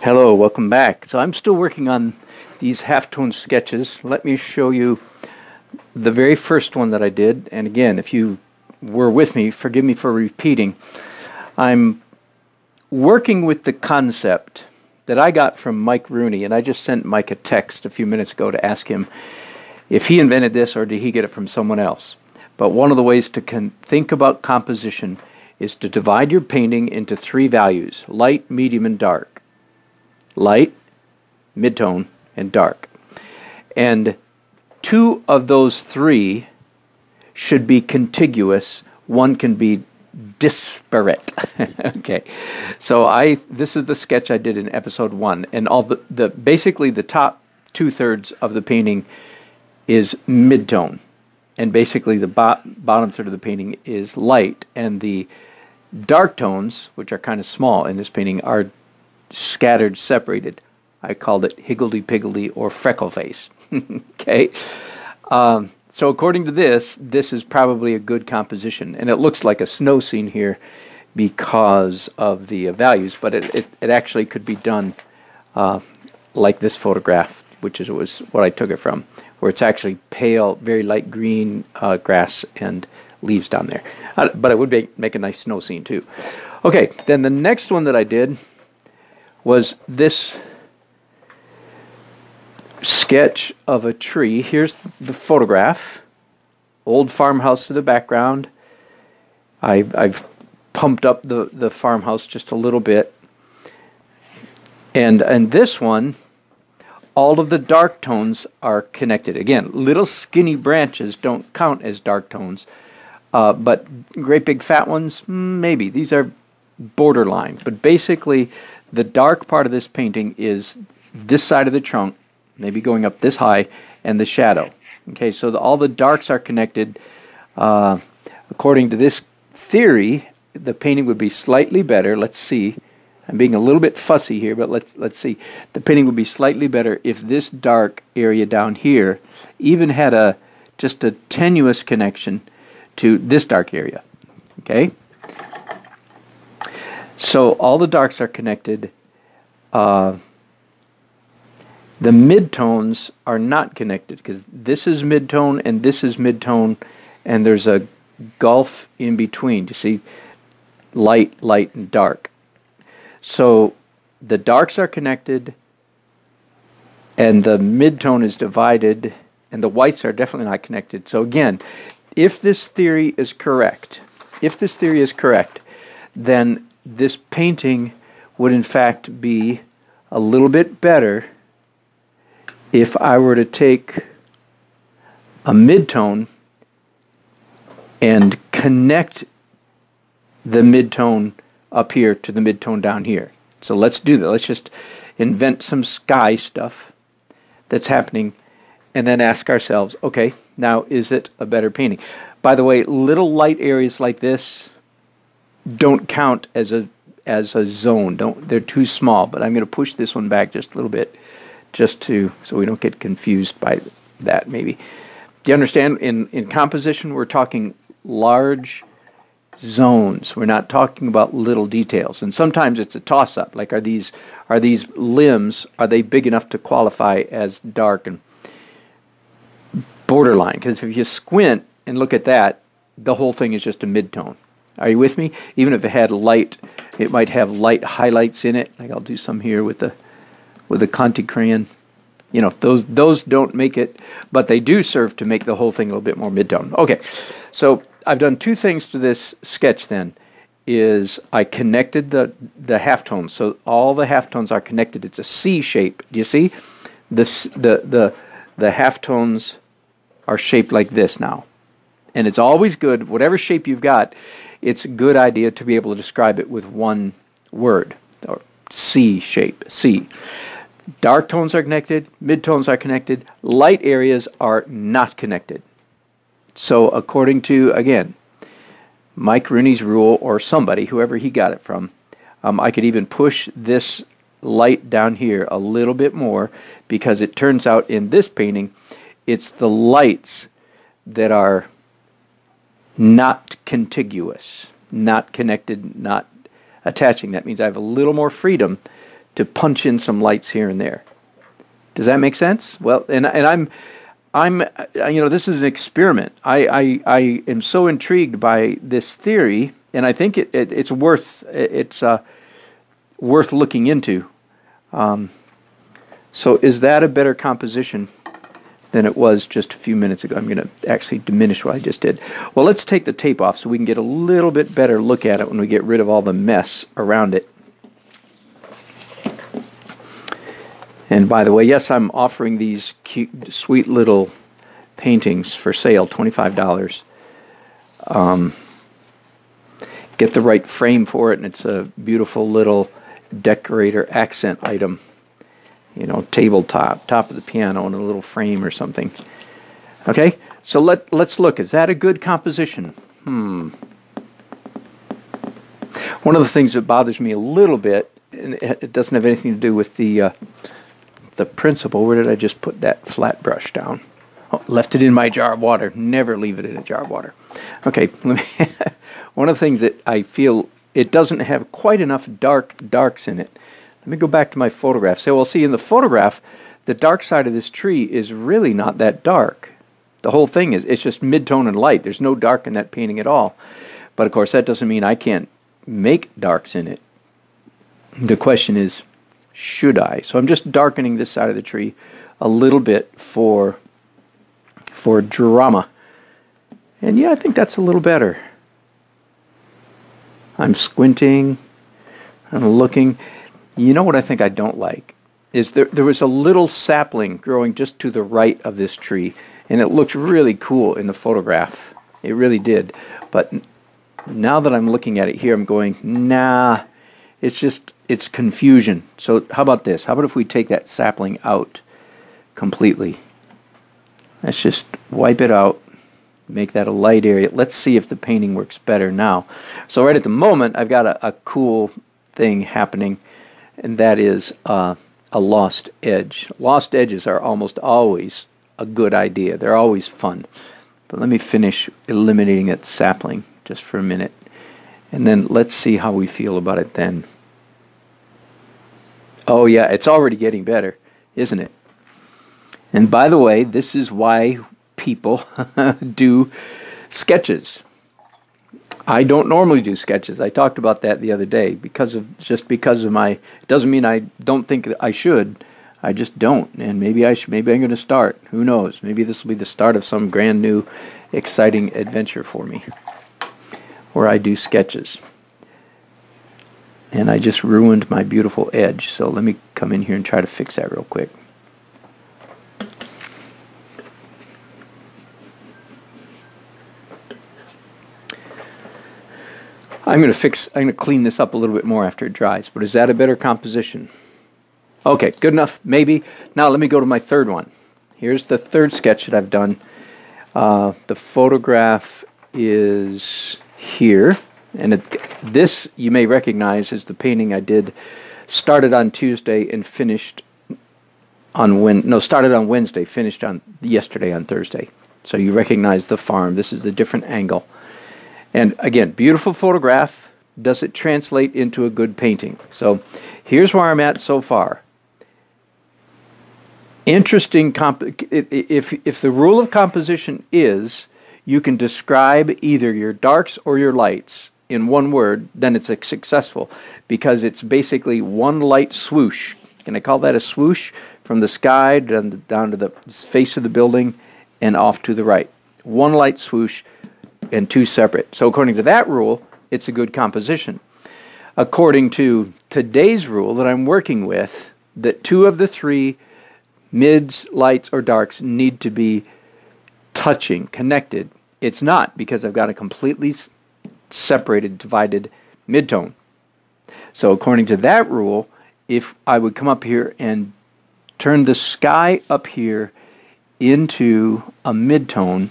Hello, welcome back. So I'm still working on these halftone sketches. Let me show you the very first one that I did. And again, if you were with me, forgive me for repeating. I'm working with the concept that I got from Mike Rooney, and I just sent Mike a text a few minutes ago to ask him if he invented this or did he get it from someone else. But one of the ways to think about composition is to divide your painting into three values: light, medium, and dark. Light, midtone, and dark. And two of those three should be contiguous. One can be disparate. Okay. So this is the sketch I did in episode 1, and all the basically the top 2/3 of the painting is midtone, and basically the bottom third of the painting is light, and the dark tones, which are kind of small in this painting, are scattered, separated. I called it higgledy-piggledy or freckle face. Okay. So according to this is probably a good composition, and it looks like a snow scene here because of the values, but it actually could be done like this photograph, which was what I took it from, where it's actually pale, very light green grass and leaves down there. But it would make a nice snow scene too. Okay, then the next one that I did was this sketch of a tree. Here's the photograph. Old farmhouse to the background. I've pumped up the farmhouse just a little bit. And this one, all of the dark tones are connected. Again, little skinny branches don't count as dark tones, but great big fat ones, maybe. These are borderline. But basically, the dark part of this painting is this side of the trunk, maybe going up this high, and the shadow. Okay, so all the darks are connected. According to this theory, the painting would be slightly better. Let's see. I'm being a little bit fussy here, but let's see. The painting would be slightly better if this dark area down here even had just a tenuous connection to this dark area. Okay? So all the darks are connected. The midtones are not connected because this is midtone and this is midtone, and there's a gulf in between. You see, light, light, and dark. So the darks are connected, and the midtone is divided, and the whites are definitely not connected. So again, if this theory is correct, then this painting would in fact be a little bit better if I were to take a midtone and connect the midtone up here to the midtone down here. So let's do that. Let's just invent some sky stuff that's happening and then ask ourselves, okay, now is it a better painting? By the way, little light areas like this don't count as a zone. They're too small, but I'm going to push this one back just a little bit so we don't get confused by that maybe. Do you understand? In composition, we're talking large zones. We're not talking about little details. And sometimes it's a toss-up. Like, are these limbs, are they big enough to qualify as dark and borderline? Because if you squint and look at that, the whole thing is just a midtone. Are you with me? Even if it had light, it might have light highlights in it. Like I'll do some here with the Conti crayon. You know, those don't make it, but they do serve to make the whole thing a little bit more midtone. Okay, so I've done two things to this sketch then. Is I connected the halftones. So all the halftones are connected. It's a C shape. Do you see? The halftones are shaped like this now. And it's always good, whatever shape you've got, it's a good idea to be able to describe it with one word, or C shape, C. Dark tones are connected, midtones are connected, light areas are not connected. So according to, again, Mike Rooney's rule, or somebody, whoever he got it from, I could even push this light down here a little bit more, because it turns out in this painting, it's the lights that are not contiguous, not connected, not attaching. That means I have a little more freedom to punch in some lights here and there. Does that make sense? Well, and I'm this is an experiment. I am so intrigued by this theory, and I think it's worth looking into. So is that a better composition than it was just a few minutes ago? I'm going to actually diminish what I just did. Well, let's take the tape off so we can get a little bit better look at it when we get rid of all the mess around it. And by the way, yes, I'm offering these cute, sweet little paintings for sale, $25. Get the right frame for it, and it's a beautiful little decorator accent item. You know, tabletop, top of the piano, and a little frame or something. Okay, so let's look. Is that a good composition? One of the things that bothers me a little bit, and it doesn't have anything to do with the principle. Where did I just put that flat brush down? Oh, left it in my jar of water. Never leave it in a jar of water. Okay, one of the things that I feel it doesn't have quite enough darks in it. Let me go back to my photograph. So, well, see, in the photograph, the dark side of this tree is really not that dark. The whole thing it's just mid-tone and light. There's no dark in that painting at all. But, of course, that doesn't mean I can't make darks in it. The question is, should I? So I'm just darkening this side of the tree a little bit for drama. And yeah, I think that's a little better. I'm squinting. I'm looking. You know what I think I don't like? Is there was a little sapling growing just to the right of this tree, and it looked really cool in the photograph. It really did. But now that I'm looking at it here, I'm going, nah, it's confusion. So how about this? How about if we take that sapling out completely? Let's just wipe it out, make that a light area. Let's see if the painting works better now. So right at the moment, I've got a cool thing happening, and that is a lost edge. Lost edges are almost always a good idea. They're always fun. But let me finish eliminating that sapling just for a minute, and then let's see how we feel about it then. Oh yeah, it's already getting better, isn't it? And by the way, this is why people do sketches. I don't normally do sketches. I talked about that the other day because of my. It doesn't mean I don't think that I should. I just don't. And maybe I should. Maybe I'm going to start. Who knows? Maybe this will be the start of some brand new, exciting adventure for me, where I do sketches. And I just ruined my beautiful edge. So let me come in here and try to fix that real quick. I'm going to clean this up a little bit more after it dries, but is that a better composition? Okay, good enough, maybe. Now let me go to my third one. Here's the third sketch that I've done. The photograph is here, and this you may recognize is the painting I did, started on Tuesday and finished on started on Wednesday, finished on yesterday on Thursday. So you recognize the farm. This is a different angle. And again, beautiful photograph. Does it translate into a good painting? So here's where I'm at so far. Interesting. If the rule of composition is you can describe either your darks or your lights in one word, then it's successful because it's basically one light swoosh. Can I call that a swoosh? From the sky down to the face of the building and off to the right. One light swoosh and two separate. So according to that rule, it's a good composition. According to today's rule that I'm working with, that two of the three mids, lights, or darks need to be touching, connected. It's not, because I've got a completely separated, divided midtone. So according to that rule, if I would come up here and turn the sky up here into a midtone,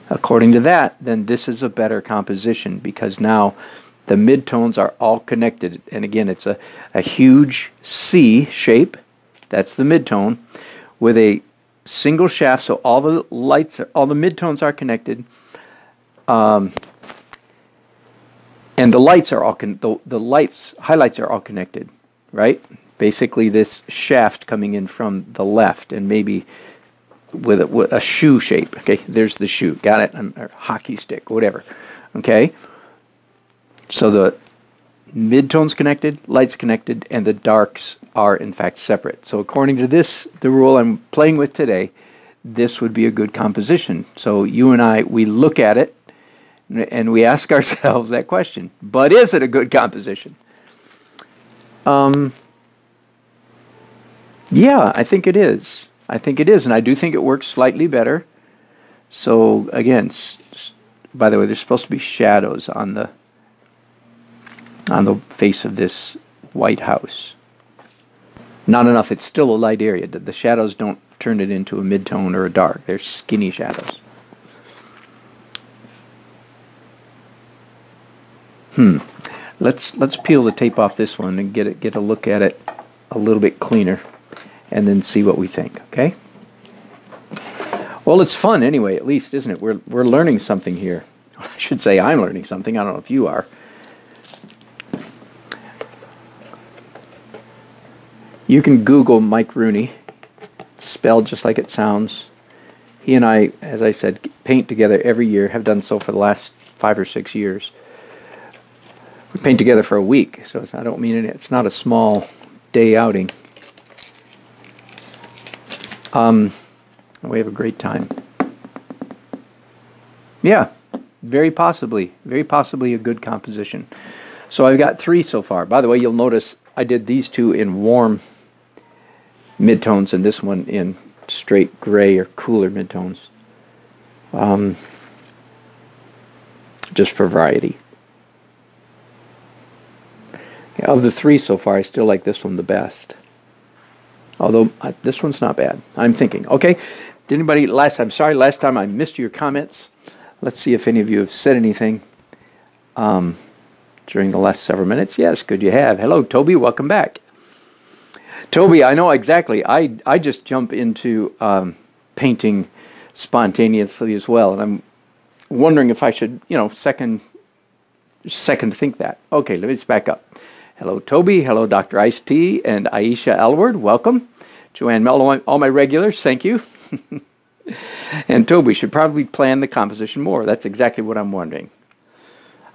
according to that, then this is a better composition because now the midtones are all connected. And again, it's a huge C shape. That's the midtone with a single shaft. So all the lights, all the midtones are connected. And the lights are all the lights highlights are all connected, right? Basically, this shaft coming in from the left, and maybe with a shoe shape. Okay, there's the shoe. Got it? Or hockey stick, whatever. Okay. So the midtone's connected, lights connected, and the darks are in fact separate. So according to this, the rule I'm playing with today, this would be a good composition. So you and I, we look at it and we ask ourselves that question. But is it a good composition? Yeah, I think it is. I think it is, and I do think it works slightly better. So again, by the way, there's supposed to be shadows on the face of this white house. Not enough. It's still a light area. The shadows don't turn it into a mid-tone or a dark. They're skinny shadows. Let's peel the tape off this one and get a look at it a little bit cleaner, and then see what we think. Okay. Well, it's fun anyway. At least, isn't it? We're learning something here. I should say I'm learning something. I don't know if you are. You can Google Mike Rooney, spelled just like it sounds. He and I, as I said, paint together every year, have done so for the last 5 or 6 years. We paint together for a week, so I don't mean it's not a small day outing. We have a great time. Yeah, very possibly a good composition. So I've got 3 so far. By the way, you'll notice I did these 2 in warm midtones and this one in straight gray or cooler midtones. Just for variety. Of the 3 so far, I still like this one the best. Although this one's not bad. I'm thinking. Okay, did anybody last time I missed your comments. Let's see if any of you have said anything during the last several minutes. Yes, good you have. Hello, Toby. Welcome back. Toby, I know exactly. I just jump into painting spontaneously as well, and I'm wondering if I should, second think that. Okay, let me just back up. Hello, Toby. Hello, Dr. Ice-T and Aisha Elward. Welcome. Joanne Mello, all my regulars, thank you. And Toby should probably plan the composition more. That's exactly what I'm wondering.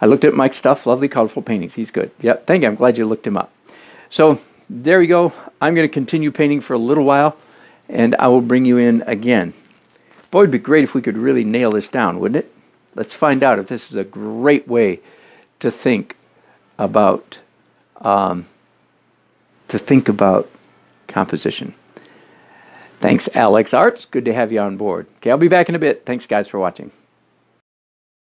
I looked at Mike's stuff. Lovely, colorful paintings. He's good. Yep, thank you. I'm glad you looked him up. So there we go. I'm going to continue painting for a little while, and I will bring you in again. Boy, it'd be great if we could really nail this down, wouldn't it? Let's find out if this is a great way to think about composition. Thanks, Alex Arts. Good to have you on board. Okay, I'll be back in a bit. Thanks, guys, for watching.